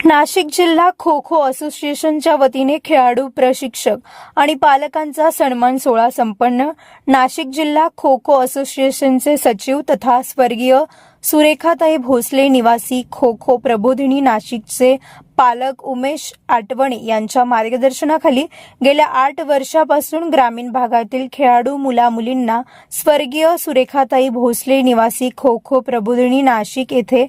नाशिक जिल्हा खो खो असोसिएशनच्या वतीने खेळाडू, प्रशिक्षक आणि पालकांचा सन्मान सोहळा संपन्न. नाशिक जिल्हा खो खो असोसिएशनचे सचिव तथा स्वर्गीय सुरेखाताई भोसले निवासी खो खो प्रबोधिनी नाशिकचे पालक उमेश आटवणे यांच्या मार्गदर्शनाखाली गेल्या 8 वर्षापासून ग्रामीण भागातील खेळाडू मुला-मुलींना स्वर्गीय सुरेखाताई भोसले निवासी खो खो प्रबोधिनी नाशिक येथे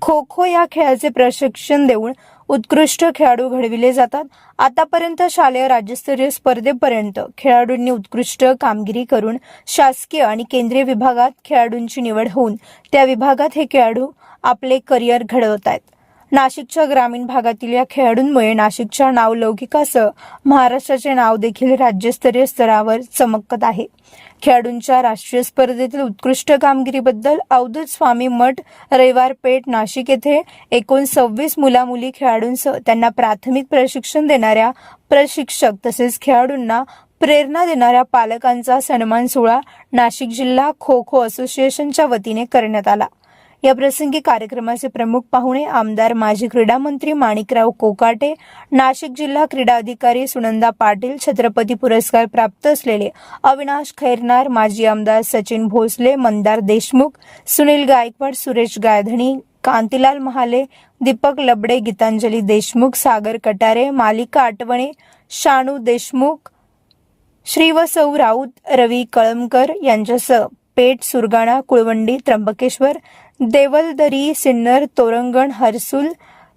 खो खो या खेळाचे प्रशिक्षण देऊन उत्कृष्ट खेळाडू घडविले जातात. आतापर्यंत शालेय राज्यस्तरीय स्पर्धेपर्यंत खेळाडूंनी उत्कृष्ट कामगिरी करून शासकीय आणि केंद्रीय विभागात खेळाडूंची निवड होऊन त्या विभागात हे खेळाडू आपले करिअर घडवत आहेत. नाशिकच्या ग्रामीण भागातील या खेळाडूंमुळे नाशिकच्या नावलौकिकासह महाराष्ट्राचे नाव देखील राज्यस्तरीय स्तरावर चमकत आहे. खेळाडूंच्या राष्ट्रीय स्पर्धेतील उत्कृष्ट कामगिरीबद्दल अवधूत स्वामी मठ, रविवार पेठ, नाशिक येथे एकूण 26 मुला-मुली खेळाडूंसह त्यांना प्राथमिक प्रशिक्षण देणाऱ्या प्रशिक्षक तसेच खेळाडूंना प्रेरणा देणाऱ्या पालकांचा सन्मान सोहळा नाशिक जिल्हा खो खो असोसिएशनच्या वतीने करण्यात आला. या प्रसंगी कार्यक्रमाचे प्रमुख पाहुणे आमदार माजी क्रीडा मंत्री माणिकराव कोकाटे, नाशिक जिल्हा क्रीडा अधिकारी सुनंदा पाटील, छत्रपती पुरस्कार प्राप्त असलेले अविनाश खैरनार, माजी आमदार सचिन भोसले, मंदार देशमुख, सुनील गायकवाड, सुरेश गायधणी, कांतीलाल महाले, दीपक लबडे, गीतांजली देशमुख, सागर कटारे, मालिका आटवणे, शानू देशमुख, श्रीवसौ राऊत, रवी कळमकर यांच्यासह पेठ, सुरगाणा, कुळवंडी, त्र्यंबकेश्वर, देवलदरी, सिन्नर, तोरंगण, हर्सुल,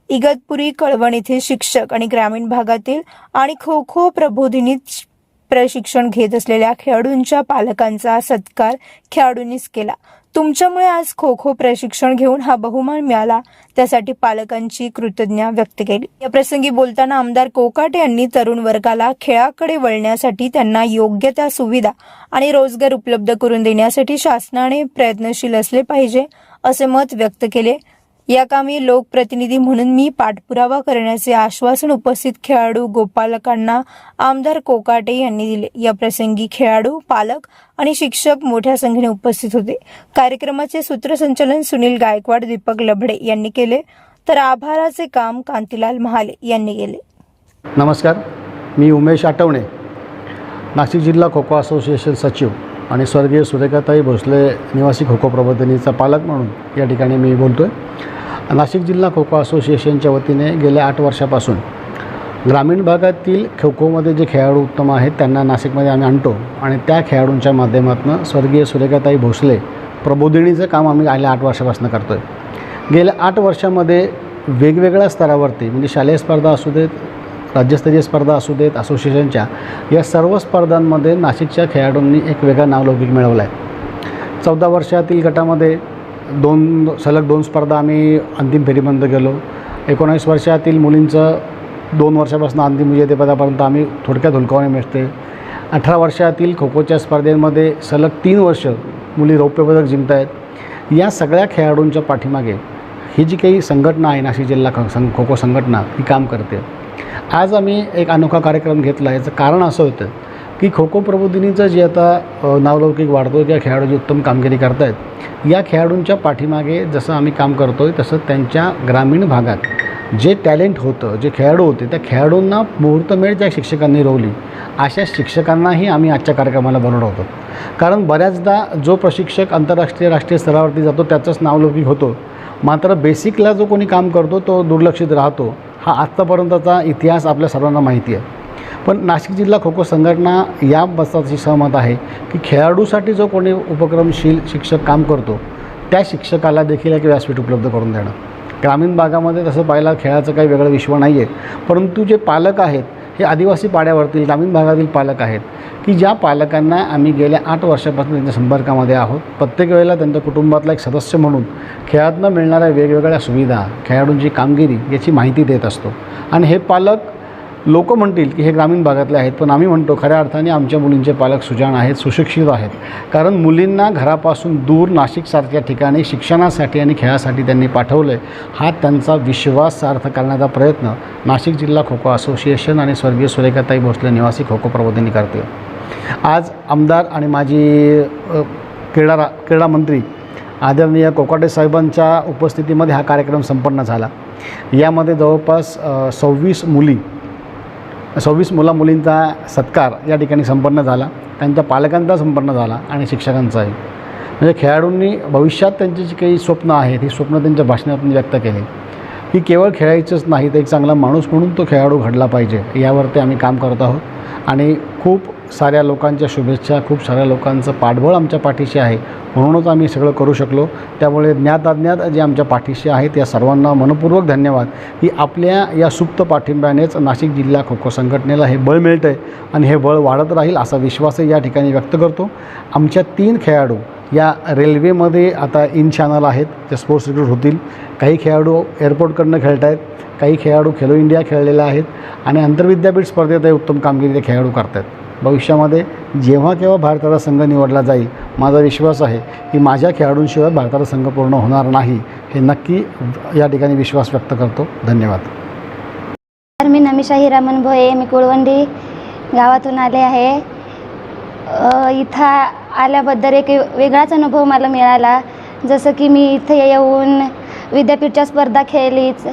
इगतपुरी, कळवण येथील शिक्षक आणि ग्रामीण भागातील आणि खो खो प्रबोधिनीत प्रशिक्षण घेत असलेल्या खेळाडूंच्या पालकांचा सत्कार खेळाडूंनीच केला. तुमच्यामुळे आज खो खो प्रशिक्षण घेऊन हा बहुमान मिळाला, त्यासाठी पालकांची कृतज्ञता व्यक्त केली. या प्रसंगी बोलताना आमदार कोकाटे यांनी तरुण वर्गाला खेळाकडे वळण्यासाठी त्यांना योग्य त्या सुविधा आणि रोजगार उपलब्ध करून देण्यासाठी शासनाने प्रयत्नशील असले पाहिजे असे मत व्यक्त केले. या कामी लोकप्रतिनिधी म्हणून मी पाठपुरावा करण्याचे आश्वासन उपस्थित खेळाडू गोपालकांना आमदार कोकाटे यांनी दिले. या प्रसंगी खेळाडू, पालक आणि शिक्षक मोठ्या संख्येने उपस्थित होते. कार्यक्रमाचे सूत्रसंचालन सुनील गायकवाड, दीपक लबडे यांनी केले, तर आभाराचे काम कांतीलाल महाले यांनी केले. नमस्कार, मी उमेश आटवणे, नाशिक जिल्हा खो खो असोसिएशन सचिव आणि स्वर्गीय सुरेखाताई भोसले निवासी खो खो प्रबोधिनीचा पालक म्हणून या ठिकाणी मी बोलतो आहे. नाशिक जिल्हा खो खो असोसिएशनच्या वतीने गेल्या 8 वर्षापासून ग्रामीण भागातील खो खोमध्ये जे खेळाडू उत्तम आहेत त्यांना नाशिकमध्ये आम्ही आणतो आणि त्या खेळाडूंच्या माध्यमातून स्वर्गीय सुरेखाताई भोसले प्रबोधिनीचं काम आम्ही गेल्या 8 वर्षापासून करतो आहे. गेल्या 8 वर्षामध्ये वेगवेगळ्या स्तरावरती म्हणजे शालेय स्पर्धा असू देत, राज्यस्तरीय स्पर्धा असू देत, असोसिएशनच्या या सर्व स्पर्धांमध्ये नाशिकच्या खेळाडूंनी एक वेगळा नावलौकिक मिळवला आहे. 14 वर्षातील गटामध्ये सलग 2 स्पर्धा आम्ही अंतिम फेरीपर्यंत गेलो. 19 वर्षातील मुलींचं 2 वर्षापासून अंतिम विजेतेपदापर्यंत आम्ही थोडक्यात हुलकावणे मिळते. 18 वर्षातील खो खोच्या स्पर्धेमध्ये सलग 3 वर्ष मुली रौप्य पदक जिंकत आहेत. या सगळ्या खेळाडूंच्या पाठीमागे ही जी काही संघटना आहे, नाशिक जिल्हा खो खो संघटना, ही काम करते. आज आम्ही एक अनोखा कार्यक्रम घेतला. याचं कारण असं होतं की खो खो प्रबोधिनीचं जे आता नावलौकिक वाढतो, ज्या खेळाडू जी उत्तम कामगिरी करत आहेत, या खेळाडूंच्या पाठीमागे जसं आम्ही काम करतो आहे तसं त्यांच्या ग्रामीण भागात जे टॅलेंट होतं, जे खेळाडू होते, त्या खेळाडूंना मुहूर्तमेढ ज्या शिक्षकांनी रोवली, अशा शिक्षकांनाही आम्ही आजच्या कार्यक्रमाला बोलवलं होतं. कारण बऱ्याचदा जो प्रशिक्षक आंतरराष्ट्रीय राष्ट्रीय स्तरावरती जातो त्याचंच नावलौकिक होतो, मात्र बेसिकला जो कोणी काम करतो तो दुर्लक्षित राहतो. हा आत्तापर्यंतचा इतिहास आपल्या सर्वांना माहिती आहे. पण नाशिक जिल्हा खो खो संघटना या बाबतीत सहमत आहे की खेळाडूसाठी जो कोणी उपक्रमशील शिक्षक काम करतो त्या शिक्षकाला देखील एक व्यासपीठ उपलब्ध करून देणं. ग्रामीण भागामध्ये तसं पाहिलं खेळाचं काही वेगळं विश्व नाही आहे, परंतु जे पालक आहेत हे आदिवासी पाड्यावरतील ग्रामीण भागातील पालक आहेत की ज्या पालकांना आम्ही गेल्या 8 वर्षापासून त्यांच्या संपर्कामध्ये आहोत. प्रत्येक वेळेला त्यांच्या कुटुंबातला एक सदस्य म्हणून खेळातनं मिळणाऱ्या वेगवेगळ्या सुविधा, खेळाडूंची कामगिरी याची माहिती देत असतो. आणि हे पालक लोक म्हणतील की हे ग्रामीण भागातले आहेत, पण आम्ही म्हणतो खऱ्या अर्थाने आमच्या मुलींचे पालक सुजाण आहेत, सुशिक्षित आहेत. कारण मुलींना घरापासून दूर नाशिकसारख्या ठिकाणी शिक्षणासाठी आणि खेळासाठी त्यांनी पाठवलं आहे. हा त्यांचा विश्वास सार्थ करण्याचा प्रयत्न नाशिक जिल्हा खो खो असोसिएशन आणि स्वर्गीय सुरेखाताई भोसले निवासी खो खो प्रबोधिनी करते. आज आमदार आणि माजी क्रीडा मंत्री आदरणीय कोकाटे साहेबांच्या उपस्थितीमध्ये हा कार्यक्रम संपन्न झाला. यामध्ये जवळपास 26 मुलींचा सत्कार या ठिकाणी संपन्न झाला, त्यांच्या पालकांचा संपन्न झाला आणि शिक्षकांचाही. म्हणजे खेळाडूंनी भविष्यात त्यांची जी काही स्वप्न आहेत ही स्वप्न त्यांच्या भाषणातून व्यक्त केली की केवळ खेळायचंच नाही तर एक चांगला माणूस म्हणून तो खेळाडू घडला पाहिजे. यावरती आम्ही काम करत आहोत आणि खूप साऱ्या लोकांच्या शुभेच्छा, खूप साऱ्या लोकांचं पाठबळ आमच्या पाठीशी आहे, म्हणूनच आम्ही सगळं करू शकलो. त्यामुळे ज्ञात अज्ञात जे आमच्या पाठीशी आहेत या सर्वांना मनपूर्वक धन्यवाद की आपल्या या सुप्त पाठिंब्यानेच नाशिक जिल्हा खो खो संघटनेला हे बळ मिळतं आहे आणि हे बळ वाढत राहील असा विश्वासही या ठिकाणी व्यक्त करतो. आमच्या 3 खेळाडू या रेल्वेमध्ये आता इन चॅनल आहेत, ते स्पोर्ट्स रिक्रूट होतील. काही खेळाडू एअरपोर्टकडनं खेळत आहेत, काही खेळाडू खेलो इंडिया खेळलेले आहेत आणि आंतरविद्यापीठ स्पर्धेतही उत्तम कामगिरी ते खेळाडू करत आहेत. भविष्यामध्ये जेव्हा केव्हा भारताचा संघ निवडला जाईल, माझा विश्वास आहे की माझ्या खेळाडूंशिवाय भारताचा संघ पूर्ण होणार नाही, हे नक्की या ठिकाणी विश्वास व्यक्त करतो. धन्यवाद. तर मी नमिषा हिरामन भोये, मी कुळवंडी गावातून आले आहे. इथं आल्याबद्दल एक वेगळाच अनुभव मला मिळाला. जसं की मी इथे येऊन विद्यापीठच्या स्पर्धा खेळलीच,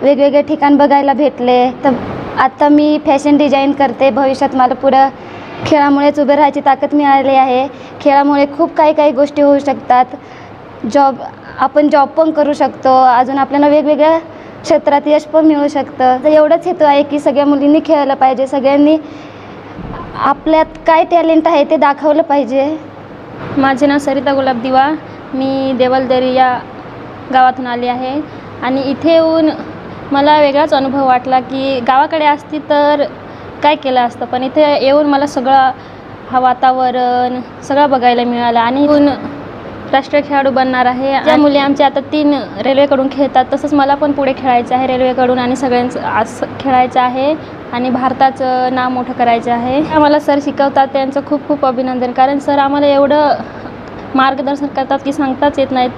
वेगवेगळे ठिकाण बघायला भेटले. तर आता मी फॅशन डिझाईन करते. भविष्यात मला पुढं खेळामुळेच उभे राहायची ताकद मिळाली आहे. खेळामुळे खूप काही गोष्टी होऊ शकतात. आपण जॉब पण करू शकतो, अजून आपल्याला वेगवेगळ्या क्षेत्रात यश पण मिळू शकतं. तर एवढंच हेतू आहे की सगळ्या मुलींनी खेळलं पाहिजे, सगळ्यांनी आपल्यात काय टॅलेंट आहे ते दाखवलं पाहिजे. माझे नाव सरिता गुलाब दिवा, मी देवलदरी या गावातून आली आहे आणि इथे येऊन मला वेगळाच अनुभव वाटला की गावाकडे असती तर काय केलं असतं, पण इथे येऊन मला सगळं हा वातावरण सगळं बघायला मिळालं आणि येऊन राष्ट्रीय खेळाडू बनणार आहे. ज्या मुली आमच्या आता 3 रेल्वेकडून खेळतात, तसंच मला पण पुढे खेळायचं आहे रेल्वेकडून आणि सगळ्यांचं आज खेळायचं आहे आणि भारताचं नाव मोठं करायचं आहे. आम्हाला सर शिकवतात, त्यांचं खूप खूप अभिनंदन, कारण सर आम्हाला एवढं मार्गदर्शन करतात की सांगताच येत नाहीत.